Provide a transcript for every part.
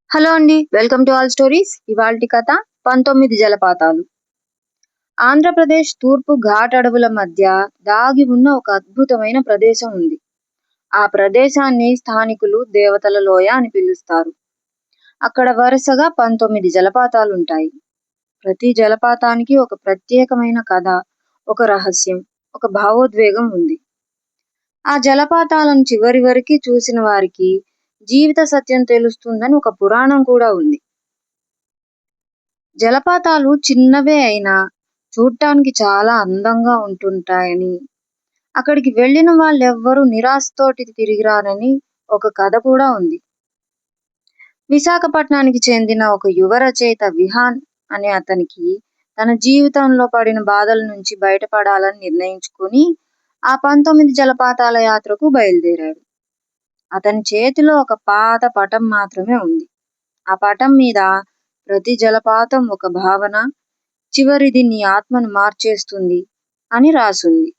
Hello అండి. Welcome to all stories. ఇవాల్టి కథ 19 జలపాతాలు. ఆంధ్రప్రదేశ్ తూర్పు ఘాట్ అడవుల మధ్య దాగి ఉన్న ఒక అద్భుతమైన ప్రదేశం ఉంది. ఆ ప్రదేశాన్ని స్థానికులు దేవతల లోయ అని పిలుస్తారు. అక్కడ వరుసగా 19 జలపాతాలుంటాయి. ప్రతి జలపాతానికి ఒక ప్రత్యేకమైన కథ, ఒక రహస్యం, ఒక భావోద్వేగం ఉంది. ఆ జలపాతాలను చివరి వరకి చూసిన వారికి జీవిత సత్యం తెలుస్తుందని ఒక పురాణం కూడా ఉంది. జలపాతాలు చిన్నవే అయినా చూడ్డానికి చాలా అందంగా ఉంటుంటాయని, అక్కడికి వెళ్ళిన వాళ్ళెవ్వరూ నిరాశతోటి తిరిగి రారని ఒక కథ కూడా ఉంది. విశాఖపట్నానికి చెందిన ఒక యువ రచయిత విహాన్ అనే అతనికి తన జీవితంలో పడిన బాధల నుంచి బయటపడాలని నిర్ణయించుకుని ఆ 19 జలపాతాల యాత్రకు బయలుదేరాడు. అతని చేతిలో ఒక పాత పటం మాత్రమే ఉంది. ఆ పటం మీద ప్రతి జలపాతం ఒక భావన, చివరిది నీ ఆత్మను మార్చేస్తుంది అని రాసుంది.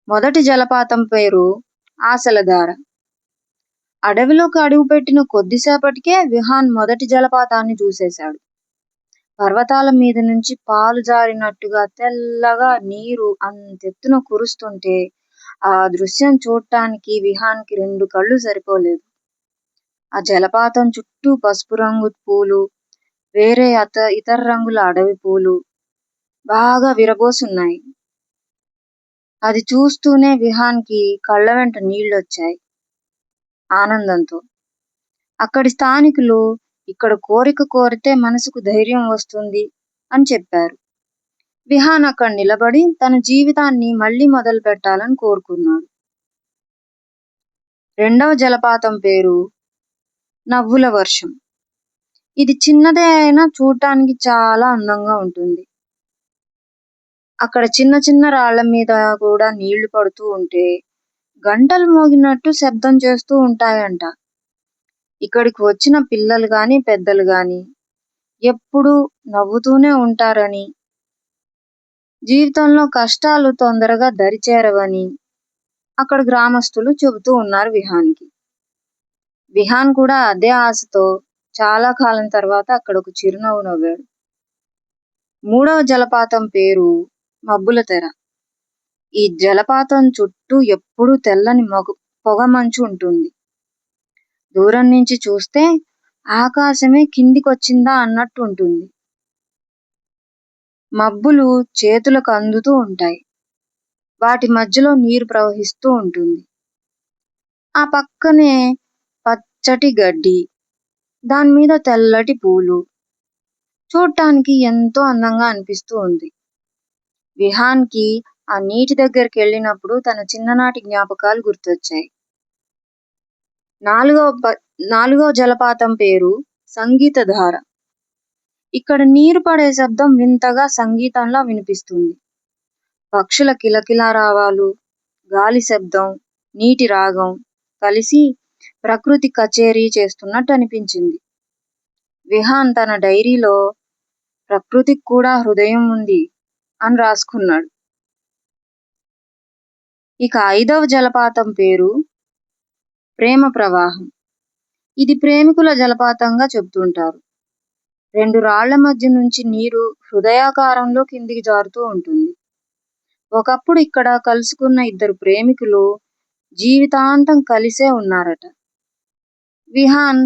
మొదటి జలపాతం పేరు ఆశలధార. అడవిలోకి అడుగుపెట్టిన కొద్దిసేపటికే విహాన్ మొదటి జలపాతాన్ని చూసేశాడు. పర్వతాల మీద నుంచి పాలు జారినట్టుగా తెల్లగా నీరు అంతెత్తున కురుస్తుంటే ఆ దృశ్యం చూడటానికి విహాన్‌కి 2 కళ్ళు సరిపోలేదు. ఆ జలపాతం చుట్టూ పసుపు రంగు పూలు, వేరే ఇతర రంగుల అడవి పూలు బాగా విరబోసున్నాయి. అది చూస్తూనే విహాన్‌కి కళ్ళ వెంట నీళ్లొచ్చాయి ఆనందంతో. అక్కడి స్థానికులు ఇక్కడ కోరిక కోరితే మనసుకు ధైర్యం వస్తుంది అని చెప్పారు. విహాన్ అక్కడ నిలబడి తన జీవితాన్ని మళ్లీ మొదలు పెట్టాలని కోరుకున్నాడు. రెండవ జలపాతం పేరు నవ్వుల వర్షం. ఇది చిన్నదే అయినా చూడటానికి చాలా అందంగా ఉంటుంది. అక్కడ చిన్న చిన్న రాళ్ల మీద కూడా నీళ్లు పడుతూ ఉంటే గంటలు మోగినట్టు శబ్దం చేస్తూ ఉంటాయంట. ఇక్కడికి వచ్చిన పిల్లలు గాని పెద్దలు గాని ఎప్పుడూ నవ్వుతూనే ఉంటారని, జీవితంలో కష్టాలు తొందరగా దరిచేరవని అక్కడ గ్రామస్తులు చెబుతూ ఉన్నారు విహాన్‌కి. విహాన్ కూడా అదే ఆశతో చాలా కాలం తర్వాత అక్కడ ఒక చిరునవ్వు నవ్వాడు. మూడవ జలపాతం పేరు మబ్బుల తెర. ఈ జలపాతం చుట్టూ ఎప్పుడూ తెల్లని పొగమంచు ఉంటుంది. దూరం నుంచి చూస్తే ఆకాశమే కిందికొచ్చిందా అన్నట్టు ఉంటుంది. మబ్బులు చేతులకు అందుతూ ఉంటాయి. వాటి మధ్యలో నీరు ప్రవహిస్తూ ఉంటుంది. ఆ పక్కనే పచ్చటి గడ్డి, దాని మీద తెల్లటి పూలు. చూడటానికి ఎంతో అందంగా అనిపిస్తూ ఉంది. విహాన్‌కి ఆ నీటి దగ్గరికి వెళ్ళినప్పుడు తన చిన్ననాటి జ్ఞాపకాలు గుర్తొచ్చాయి. నాలుగవ జలపాతం పేరు సంగీతధార. ఇక్కడ నీరు పడే శబ్దం వింతగా సంగీతంలా వినిపిస్తుంది. పక్షుల కిలకిలారావాలు, గాలి శబ్దం, నీటి రాగం కలిసి ప్రకృతి కచేరీ చేస్తున్నట్టు అనిపించింది. విహాన్ తన డైరీలో ప్రకృతికి కూడా హృదయం ఉంది అని రాసుకున్నాడు. ఇక 5వ జలపాతం పేరు ప్రేమ ప్రవాహం. ఇది ప్రేమికుల జలపాతంగా చెబుతుంటారు. 2 రాళ్ల మధ్య నుంచి నీరు హృదయాకారంలో కిందికి జారుతూ ఉంటుంది. ఒకప్పుడు ఇక్కడ కలుసుకున్న ఇద్దరు ప్రేమికులు జీవితాంతం కలిసే ఉన్నారట. విహాన్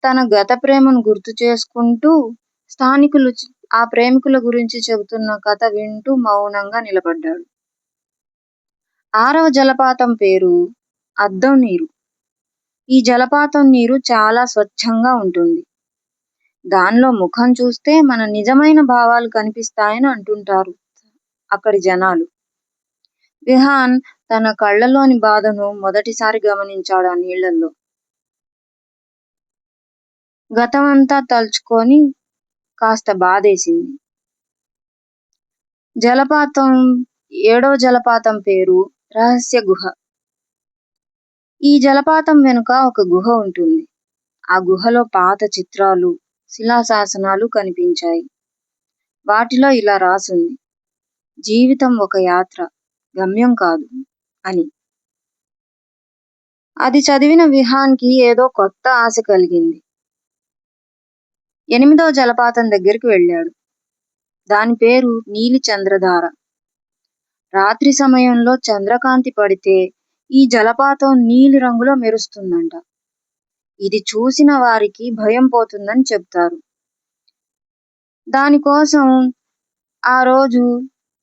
తన గత ప్రేమను గుర్తు చేసుకుంటూ స్థానికులు ఆ ప్రేమికుల గురించి చెబుతున్న కథ వింటూ మౌనంగా నిలబడ్డాడు. 6వ జలపాతం పేరు అద్దం నీరు. ఈ జలపాతం నీరు చాలా స్వచ్ఛంగా ఉంటుంది. దానిలో ముఖం చూస్తే మన నిజమైన భావాలు కనిపిస్తాయని అంటుంటారు అక్కడి జనాలు. విహాన్ తన కళ్ళలోని బాధను మొదటిసారి గమనించాడు ఆ నీళ్లలో. గతమంతా తలుచుకొని కాస్త బాధేసింది. 7వ జలపాతం పేరు రహస్య గుహ. ఈ జలపాతం వెనుక ఒక గుహ ఉంటుంది. ఆ గుహలో పాత చిత్రాలు, శిలాశాసనాలు కనిపించాయి. వాటిలో ఇలా రాసుంది: జీవితం ఒక యాత్ర, గమ్యం కాదు అని. అది చదివిన విహాన్‌కి ఏదో కొత్త ఆశ కలిగింది. 8వ జలపాతం దగ్గరికి వెళ్ళాడు. దాని పేరు నీలి చంద్రధార. రాత్రి సమయంలో చంద్రకాంతి పడితే ఈ జలపాతం నీలి రంగులో మెరుస్తుందంట. ఇది చూసిన వారికి భయం పోతుందని చెప్తారు. దానికోసం ఆ రోజు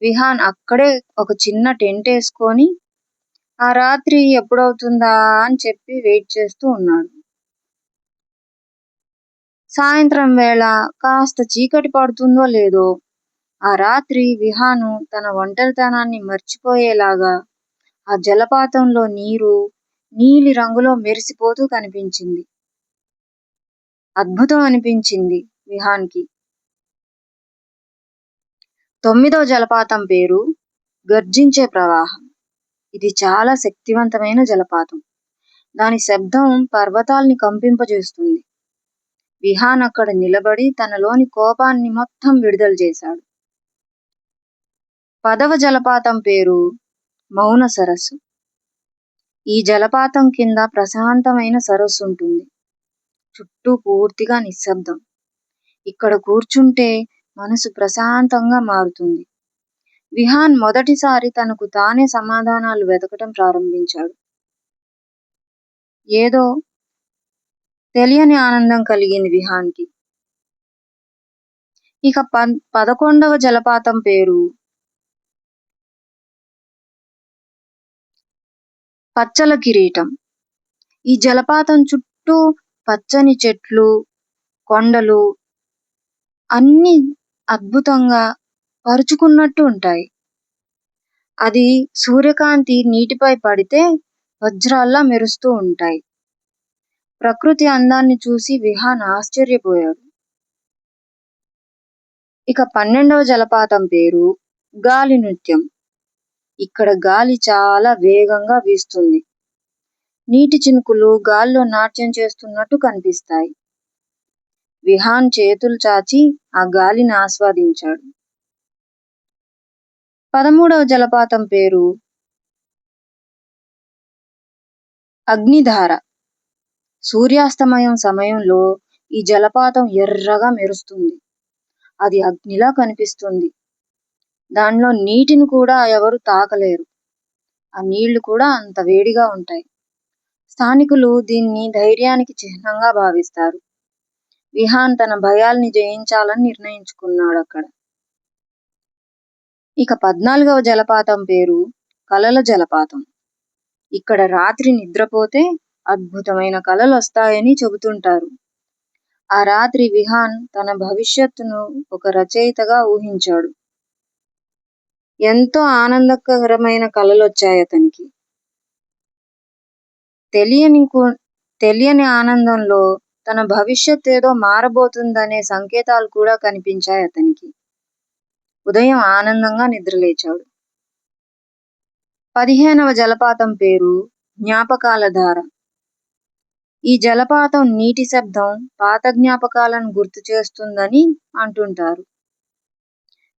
విహాన్ అక్కడే ఒక చిన్న టెంటేసుకొని ఆ రాత్రి ఎప్పుడవుతుందా అని చెప్పి వెయిట్ చేస్తూ ఉన్నాడు. సాయంత్రం వేళ కాస్త చీకటి పడుతుందో లేదో ఆ రాత్రి విహాను తన ఒంటరితనాన్ని మర్చిపోయేలాగా ఆ జలపాతంలో నీరు నీలి రంగులో మెరిసిపోతూ కనిపించింది. అద్భుతం అనిపించింది విహాన్‌కి. 9వ జలపాతం పేరు గర్జించే ప్రవాహం. ఇది చాలా శక్తివంతమైన జలపాతం. దాని శబ్దం పర్వతాల్ని కంపింపజేస్తుంది. విహాన్ అక్కడ నిలబడి తనలోని కోపాన్ని మొత్తం విడుదల చేశాడు. 10వ జలపాతం పేరు మౌన సరస్సు. ఈ జలపాతం కింద ప్రశాంతమైన సరస్సు ఉంటుంది. చుట్టూ పూర్తిగా నిశ్శబ్దం. ఇక్కడ కూర్చుంటే మనసు ప్రశాంతంగా మారుతుంది. విహాన్ మొదటిసారి తనకు తానే సమాధానాలు వెతకటం ప్రారంభించాడు. ఏదో తెలియని ఆనందం కలిగింది విహాన్‌కి. ఇక 11వ జలపాతం పేరు పచ్చల కిరీటం. ఈ జలపాతం చుట్టూ పచ్చని చెట్లు, కొండలు అన్నీ అద్భుతంగా పరుచుకున్నట్టు ఉంటాయి. అది సూర్యకాంతి నీటిపై పడితే వజ్రాల్లా మెరుస్తూ ఉంటాయి. ప్రకృతి అందాన్ని చూసి విహాన్ ఆశ్చర్యపోయాడు. ఇక 12వ జలపాతం పేరు గాలి నృత్యం. ఇక్కడ గాలి చాలా వేగంగా వీస్తుంది. నీటి చినుకులు గాల్లో నాట్యం చేస్తున్నట్టు కనిపిస్తాయి. విహాన్ చేతులు చాచి ఆ గాలిని ఆస్వాదించాడు. 13వ జలపాతం పేరు అగ్నిధార. సూర్యాస్తమయం సమయంలో ఈ జలపాతం ఎర్రగా మెరుస్తుంది. అది అగ్నిలా కనిపిస్తుంది. దానిలో నీటిని కూడా ఎవరు తాకలేరు. ఆ నీళ్లు కూడా అంత వేడిగా ఉంటాయి. స్థానికులు దీన్ని ధైర్యానికి చిహ్నంగా భావిస్తారు. విహాన్ తన భయాల్ని జయించాలని నిర్ణయించుకున్నాడక్కడ. ఇక 14వ జలపాతం పేరు కలల జలపాతం. ఇక్కడ రాత్రి నిద్రపోతే అద్భుతమైన కలలొస్తాయని చెబుతుంటారు. ఆ రాత్రి విహాన్ తన భవిష్యత్తును ఒక రచయితగా ఊహించాడు. ఎంతో ఆనందకరమైన కలలొచ్చాయతనికి. తెలియని ఆనందంలో తన భవిష్యత్తేదో మారబోతుందనే సంకేతాలు కూడా కనిపించాయతనికి. ఉదయం ఆనందంగా నిద్రలేచాడు. 15వ జలపాతం పేరు జ్ఞాపకాల ధార. ఈ జలపాతం నీటి శబ్దం పాత జ్ఞాపకాలను గుర్తు చేస్తుందని అంటుంటారు.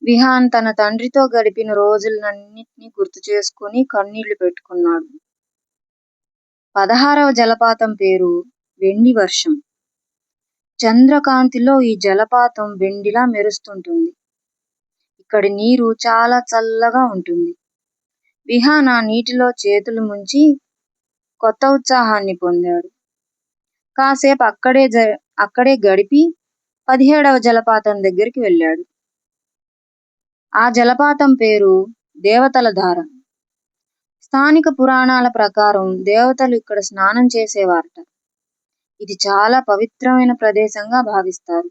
విహాన్ తన తండ్రితో గడిపిన రోజులన్నిటినీ గుర్తు చేసుకుని కన్నీళ్లు పెట్టుకున్నాడు. 16వ జలపాతం పేరు వెండి వర్షం. చంద్రకాంతిలో ఈ జలపాతం వెండిలా మెరుస్తుంటుంది. ఇక్కడి నీరు చాలా చల్లగా ఉంటుంది. విహాన్ ఆ నీటిలో చేతులు ముంచి కొత్త ఉత్సాహాన్ని పొందాడు. కాసేపు అక్కడే గడిపి 17వ జలపాతం దగ్గరికి వెళ్ళాడు. ఆ జలపాతం పేరు దేవతల ధార. స్థానిక పురాణాల ప్రకారం దేవతలు ఇక్కడ స్నానం చేసేవారట. ఇది చాలా పవిత్రమైన ప్రదేశంగా భావిస్తారు.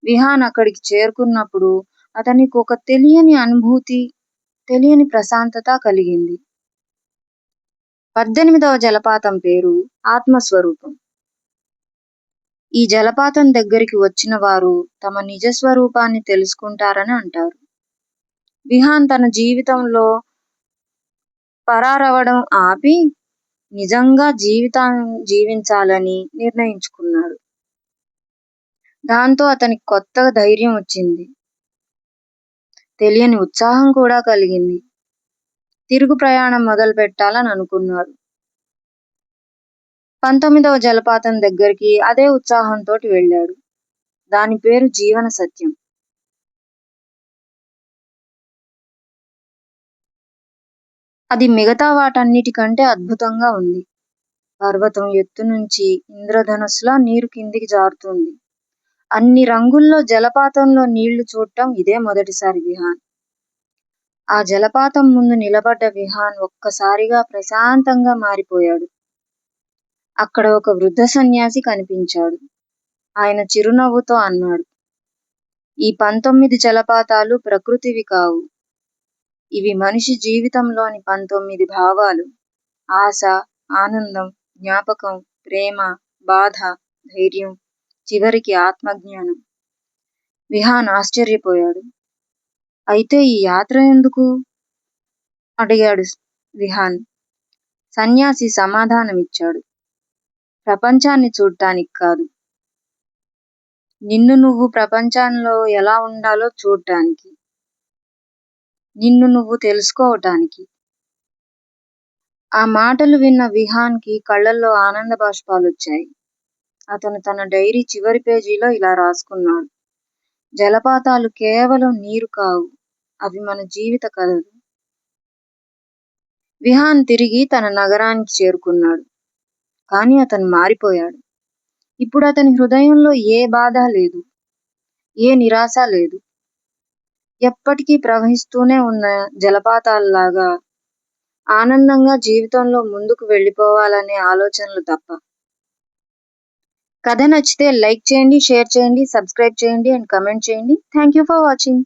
విహాన్ అక్కడికి చేరుకున్నప్పుడు అతనికి ఒక తెలియని అనుభూతి, తెలియని ప్రశాంతత కలిగింది. 18వ జలపాతం పేరు ఆత్మస్వరూపం. ఈ జలపాతం దగ్గరికి వచ్చిన వారు తమ నిజ స్వరూపాన్ని తెలుసుకుంటారని అంటారు. విహాన్ తన జీవితంలో పరారవడం ఆపి నిజంగా జీవితాన్ని జీవించాలని నిర్ణయించుకున్నాడు. దాంతో అతనికి కొత్త ధైర్యం వచ్చింది. తెలియని ఉత్సాహం కూడా కలిగింది. తిరుగు ప్రయాణం మొదలు పెట్టాలని అనుకున్నాడు. 19వ జలపాతం దగ్గరికి అదే ఉత్సాహంతోటి వెళ్ళాడు. దాని పేరు జీవన సత్యం. అది మిగతా వాటన్నిటికంటే అద్భుతంగా ఉంది. పర్వతం ఎత్తు నుంచి ఇంద్రధనుస్సులా నీరు కిందికి జారుతుంది. అన్ని రంగుల్లో జలపాతంలో నీళ్లు చూడటం ఇదే మొదటిసారి విహాన్. ఆ జలపాతం ముందు నిలబడ్డ విహాన్ ఒక్కసారిగా ప్రశాంతంగా మారిపోయాడు. అక్కడ ఒక వృద్ధ సన్యాసి కనిపించాడు. ఆయన చిరునవ్వుతో అన్నాడు, "ఈ 19 జలపాతాలు ప్రకృతివి కావు. ఇవి మనిషి జీవితంలోని 19 భావాలు. ఆశ, ఆనందం, జ్ఞాపకం, ప్రేమ, బాధ, ధైర్యం, చివరికి ఆత్మజ్ఞానం." విహాన్ ఆశ్చర్యపోయాడు. "అయితే ఈ యాత్ర ఎందుకు?" అడిగాడు విహాన్. సన్యాసి సమాధానమిచ్చాడు, "ప్రపంచాన్ని చూడ్డానికి కాదు, నిన్ను నువ్వు ప్రపంచంలో ఎలా ఉండాలో చూడ్డానికి, నిన్ను నువ్వు తెలుసుకోవటానికి." ఆ మాటలు విన్న విహాన్‌కి కళ్ళల్లో ఆనంద బాష్పాలొచ్చాయి. అతను తన డైరీ చివరి పేజీలో ఇలా రాసుకున్నాడు, "జలపాతాలు కేవలం నీరు కావు, అవి మన జీవిత కథలు." విహాన్ తిరిగి తన నగరానికి చేరుకున్నాడు. కానీ అతను మారిపోయాడు. ఇప్పుడు అతని హృదయంలో ఏ బాధ లేదు, ఏ నిరాశ లేదు. ఎప్పటికీ ప్రవహిస్తూనే ఉన్న జలపాతాల్లాగా ఆనందంగా జీవితంలో ముందుకు వెళ్ళిపోవాలనే ఆలోచనలు తప్ప. కథ నచ్చితే లైక్ చేయండి, షేర్ చేయండి, సబ్స్క్రైబ్ చేయండి అండ్ కామెంట్ చేయండి. Thank you for watching.